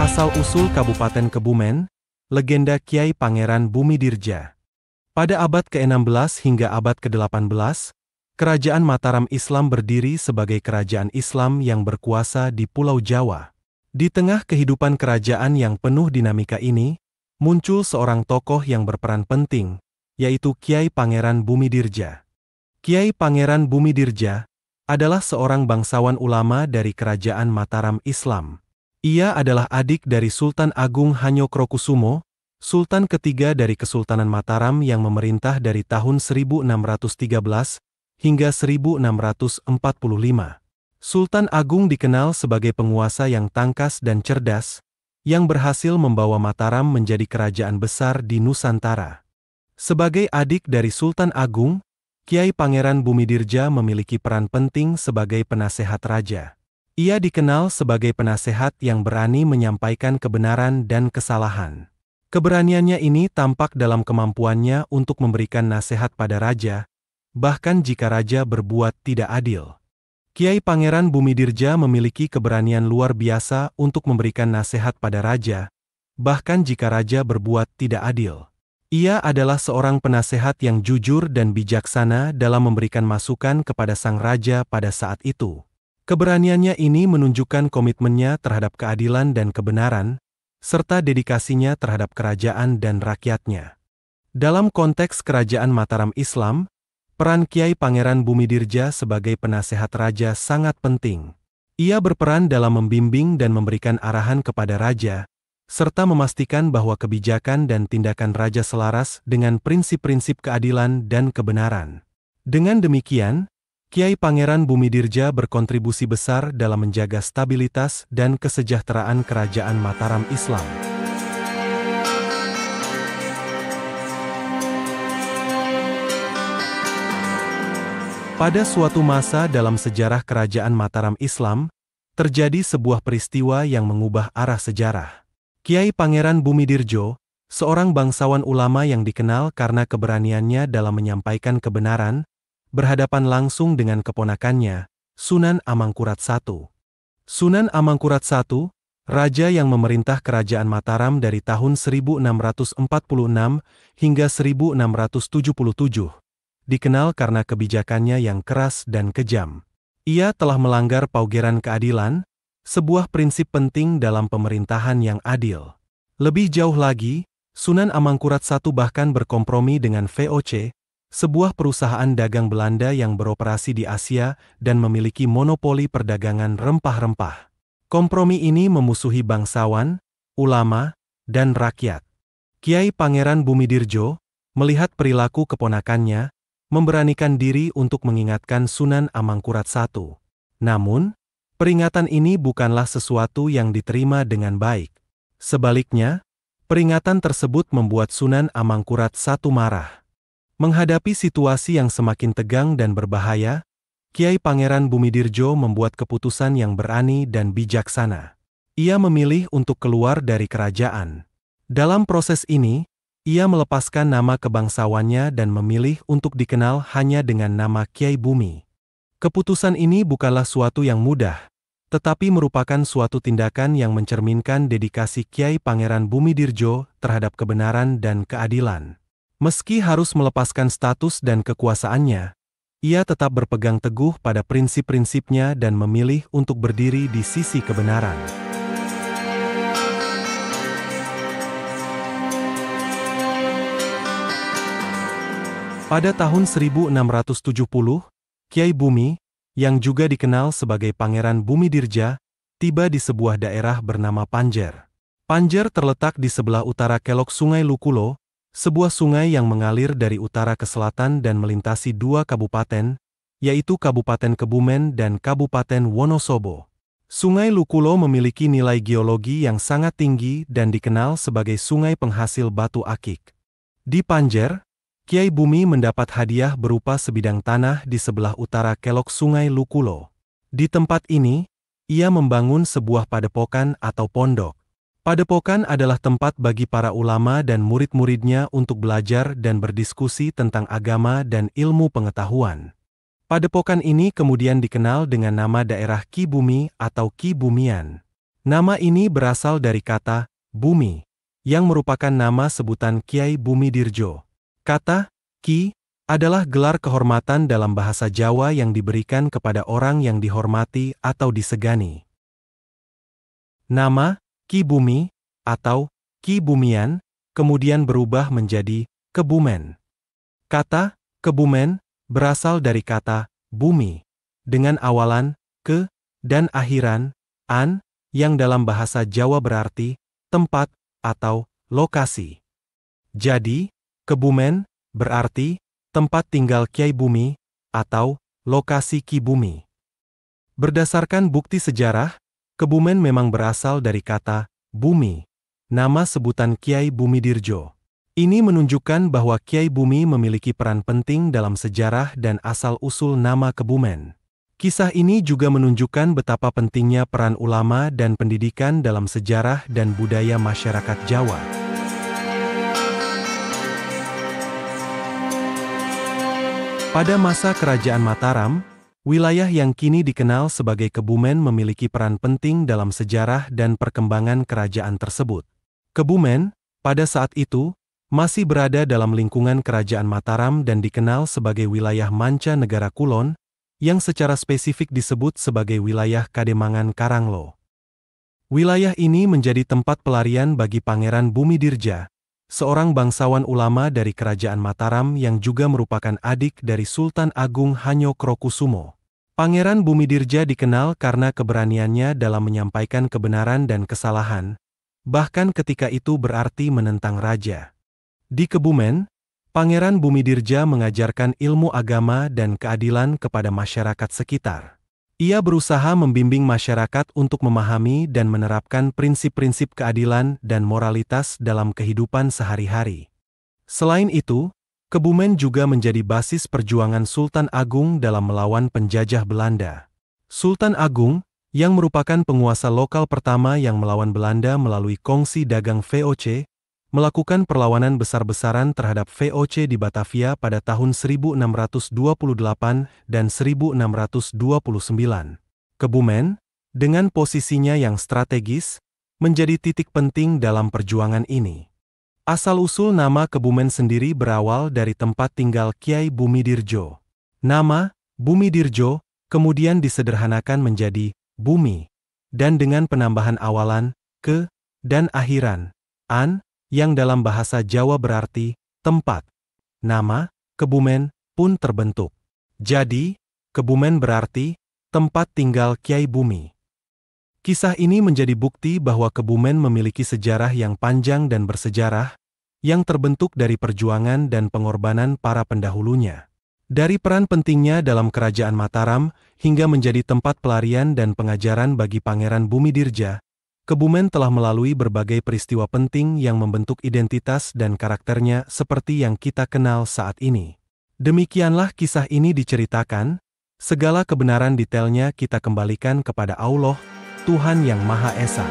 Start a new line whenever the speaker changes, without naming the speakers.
Asal-usul Kabupaten Kebumen, legenda Kiai Pangeran Bumidirja. Pada abad ke-16 hingga abad ke-18, Kerajaan Mataram Islam berdiri sebagai kerajaan Islam yang berkuasa di Pulau Jawa. Di tengah kehidupan kerajaan yang penuh dinamika ini, muncul seorang tokoh yang berperan penting, yaitu Kiai Pangeran Bumidirja. Kiai Pangeran Bumidirja adalah seorang bangsawan ulama dari Kerajaan Mataram Islam. Ia adalah adik dari Sultan Agung Hanyokrokusumo, Sultan ketiga dari Kesultanan Mataram yang memerintah dari tahun 1613 hingga 1645. Sultan Agung dikenal sebagai penguasa yang tangkas dan cerdas, yang berhasil membawa Mataram menjadi kerajaan besar di Nusantara. Sebagai adik dari Sultan Agung, Kiai Pangeran Bumidirja memiliki peran penting sebagai penasehat raja. Ia dikenal sebagai penasehat yang berani menyampaikan kebenaran dan kesalahan. Keberaniannya ini tampak dalam kemampuannya untuk memberikan nasihat pada raja, bahkan jika raja berbuat tidak adil. Kiai Pangeran Bumidirja memiliki keberanian luar biasa untuk memberikan nasihat pada raja, bahkan jika raja berbuat tidak adil. Ia adalah seorang penasehat yang jujur dan bijaksana dalam memberikan masukan kepada sang raja pada saat itu. Keberaniannya ini menunjukkan komitmennya terhadap keadilan dan kebenaran, serta dedikasinya terhadap kerajaan dan rakyatnya. Dalam konteks Kerajaan Mataram Islam, peran Kiai Pangeran Bumidirja sebagai penasehat raja sangat penting. Ia berperan dalam membimbing dan memberikan arahan kepada raja, serta memastikan bahwa kebijakan dan tindakan raja selaras dengan prinsip-prinsip keadilan dan kebenaran. Dengan demikian, Kiai Pangeran Bumidirja berkontribusi besar dalam menjaga stabilitas dan kesejahteraan Kerajaan Mataram Islam. Pada suatu masa dalam sejarah Kerajaan Mataram Islam, terjadi sebuah peristiwa yang mengubah arah sejarah. Kiai Pangeran Bumidirjo, seorang bangsawan ulama yang dikenal karena keberaniannya dalam menyampaikan kebenaran, berhadapan langsung dengan keponakannya, Sunan Amangkurat I. Sunan Amangkurat I, raja yang memerintah Kerajaan Mataram dari tahun 1646 hingga 1677, dikenal karena kebijakannya yang keras dan kejam. Ia telah melanggar paugeran keadilan, sebuah prinsip penting dalam pemerintahan yang adil. Lebih jauh lagi, Sunan Amangkurat I bahkan berkompromi dengan VOC, sebuah perusahaan dagang Belanda yang beroperasi di Asia dan memiliki monopoli perdagangan rempah-rempah. Kompromi ini memusuhi bangsawan, ulama, dan rakyat. Kiai Pangeran Bumidirjo, melihat perilaku keponakannya, memberanikan diri untuk mengingatkan Sunan Amangkurat I. Namun, peringatan ini bukanlah sesuatu yang diterima dengan baik. Sebaliknya, peringatan tersebut membuat Sunan Amangkurat I marah. Menghadapi situasi yang semakin tegang dan berbahaya, Kiai Pangeran Bumidirjo membuat keputusan yang berani dan bijaksana. Ia memilih untuk keluar dari kerajaan. Dalam proses ini, ia melepaskan nama kebangsawannya dan memilih untuk dikenal hanya dengan nama Kiai Bumi. Keputusan ini bukanlah suatu yang mudah, tetapi merupakan suatu tindakan yang mencerminkan dedikasi Kiai Pangeran Bumidirjo terhadap kebenaran dan keadilan. Meski harus melepaskan status dan kekuasaannya, ia tetap berpegang teguh pada prinsip-prinsipnya dan memilih untuk berdiri di sisi kebenaran. Pada tahun 1670, Kiai Bumi, yang juga dikenal sebagai Pangeran Bumidirja, tiba di sebuah daerah bernama Panjer. Panjer terletak di sebelah utara kelok Sungai Lukulo, sebuah sungai yang mengalir dari utara ke selatan dan melintasi dua kabupaten, yaitu Kabupaten Kebumen dan Kabupaten Wonosobo. Sungai Lukulo memiliki nilai geologi yang sangat tinggi dan dikenal sebagai sungai penghasil batu akik. Di Panjer, Kiai Bumi mendapat hadiah berupa sebidang tanah di sebelah utara kelok Sungai Lukulo. Di tempat ini, ia membangun sebuah padepokan atau pondok. Padepokan adalah tempat bagi para ulama dan murid-muridnya untuk belajar dan berdiskusi tentang agama dan ilmu pengetahuan. Padepokan ini kemudian dikenal dengan nama daerah Ki Bumi atau Ki Bumian. Nama ini berasal dari kata bumi, yang merupakan nama sebutan Kyai Bumidirjo. Kata Ki adalah gelar kehormatan dalam bahasa Jawa yang diberikan kepada orang yang dihormati atau disegani. Nama Ki Bumi atau Ki Bumian kemudian berubah menjadi Kebumen. Kata Kebumen berasal dari kata bumi, dengan awalan ke dan akhiran an, yang dalam bahasa Jawa berarti tempat atau lokasi. Jadi, Kebumen berarti tempat tinggal Kyai Bumi atau lokasi Ki Bumi. Berdasarkan bukti sejarah, Kebumen memang berasal dari kata bumi, nama sebutan Kyai Bumidirjo. Ini menunjukkan bahwa Kyai Bumi memiliki peran penting dalam sejarah dan asal-usul nama Kebumen. Kisah ini juga menunjukkan betapa pentingnya peran ulama dan pendidikan dalam sejarah dan budaya masyarakat Jawa. Pada masa Kerajaan Mataram, wilayah yang kini dikenal sebagai Kebumen memiliki peran penting dalam sejarah dan perkembangan kerajaan tersebut. Kebumen, pada saat itu, masih berada dalam lingkungan Kerajaan Mataram dan dikenal sebagai wilayah manca negara Kulon, yang secara spesifik disebut sebagai wilayah Kademangan Karanglo. Wilayah ini menjadi tempat pelarian bagi Pangeran Bumidirja, seorang bangsawan ulama dari Kerajaan Mataram yang juga merupakan adik dari Sultan Agung Hanyokrokusumo. Pangeran Bumidirja dikenal karena keberaniannya dalam menyampaikan kebenaran dan kesalahan, bahkan ketika itu berarti menentang raja. Di Kebumen, Pangeran Bumidirja mengajarkan ilmu agama dan keadilan kepada masyarakat sekitar. Ia berusaha membimbing masyarakat untuk memahami dan menerapkan prinsip-prinsip keadilan dan moralitas dalam kehidupan sehari-hari. Selain itu, Kebumen juga menjadi basis perjuangan Sultan Agung dalam melawan penjajah Belanda. Sultan Agung, yang merupakan penguasa lokal pertama yang melawan Belanda melalui kongsi dagang VOC, melakukan perlawanan besar-besaran terhadap VOC di Batavia pada tahun 1628 dan 1629. Kebumen, dengan posisinya yang strategis, menjadi titik penting dalam perjuangan ini. Asal-usul nama Kebumen sendiri berawal dari tempat tinggal Kyai Bumidirjo. Nama Bumidirjo kemudian disederhanakan menjadi Bumi, dan dengan penambahan awalan ke dan akhiran an, yang dalam bahasa Jawa berarti tempat. Nama Kebumen pun terbentuk. Jadi, Kebumen berarti tempat tinggal Kyai Bumi. Kisah ini menjadi bukti bahwa Kebumen memiliki sejarah yang panjang dan bersejarah, yang terbentuk dari perjuangan dan pengorbanan para pendahulunya. Dari peran pentingnya dalam Kerajaan Mataram, hingga menjadi tempat pelarian dan pengajaran bagi Pangeran Bumidirja, Kebumen telah melalui berbagai peristiwa penting yang membentuk identitas dan karakternya seperti yang kita kenal saat ini. Demikianlah kisah ini diceritakan, segala kebenaran detailnya kita kembalikan kepada Allah, Tuhan Yang Maha Esa.